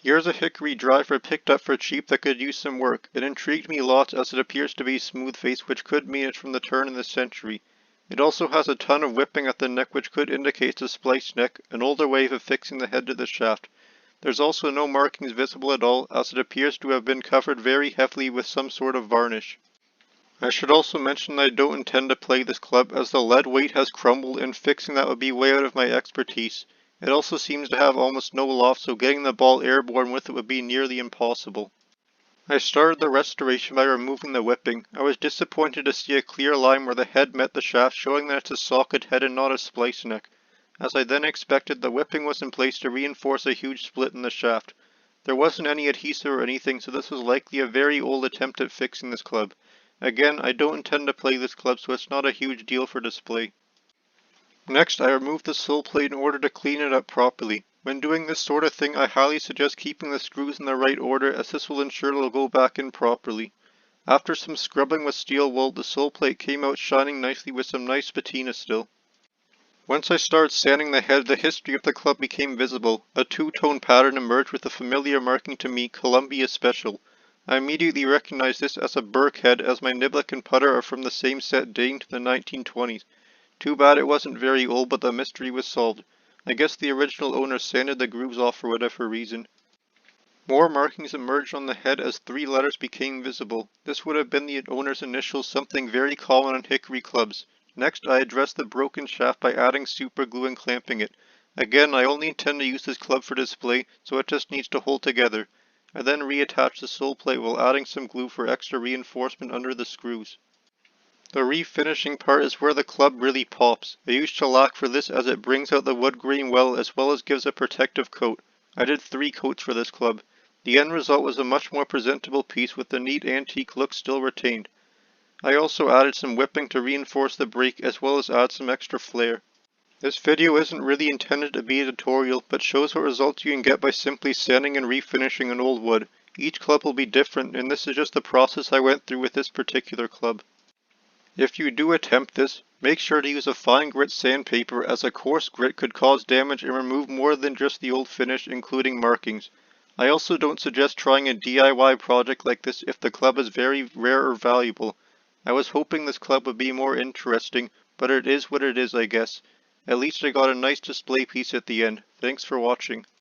Here's a Hickory driver picked up for cheap that could use some work. It intrigued me lots as it appears to be smooth face, which could mean it's from the turn of the century. It also has a ton of whipping at the neck, which could indicate a spliced neck, an older way of fixing the head to the shaft. There's also no markings visible at all, as it appears to have been covered very heavily with some sort of varnish. I should also mention that I don't intend to play this club, as the lead weight has crumbled and fixing that would be way out of my expertise. It also seems to have almost no loft, so getting the ball airborne with it would be nearly impossible. I started the restoration by removing the whipping. I was disappointed to see a clear line where the head met the shaft, showing that it's a socket head and not a splice neck. As I then expected, the whipping was in place to reinforce a huge split in the shaft. There wasn't any adhesive or anything, so this was likely a very old attempt at fixing this club. Again, I don't intend to play this club, so it's not a huge deal for display. Next, I removed the sole plate in order to clean it up properly. When doing this sort of thing, I highly suggest keeping the screws in the right order, as this will ensure it'll go back in properly. After some scrubbing with steel wool, the sole plate came out shining nicely with some nice patina still. Once I started sanding the head, the history of the club became visible. A two-tone pattern emerged with the familiar marking to me, Columbia Special. I immediately recognized this as a Burke head, as my nibblick and putter are from the same set dating to the 1920s. Too bad it wasn't very old, but the mystery was solved. I guess the original owner sanded the grooves off for whatever reason. More markings emerged on the head as three letters became visible. This would have been the owner's initials, something very common on Hickory clubs. Next, I addressed the broken shaft by adding super glue and clamping it. Again, I only intend to use this club for display, so it just needs to hold together. I then reattached the sole plate while adding some glue for extra reinforcement under the screws. The refinishing part is where the club really pops. I use shellac for this as it brings out the wood grain well as gives a protective coat. I did 3 coats for this club. The end result was a much more presentable piece with the neat antique look still retained. I also added some whipping to reinforce the break as well as add some extra flair. This video isn't really intended to be a tutorial, but shows what results you can get by simply sanding and refinishing an old wood. Each club will be different, and this is just the process I went through with this particular club. If you do attempt this, make sure to use a fine grit sandpaper, as a coarse grit could cause damage and remove more than just the old finish, including markings. I also don't suggest trying a DIY project like this if the club is very rare or valuable. I was hoping this club would be more interesting, but it is what it is, I guess. At least I got a nice display piece at the end. Thanks for watching.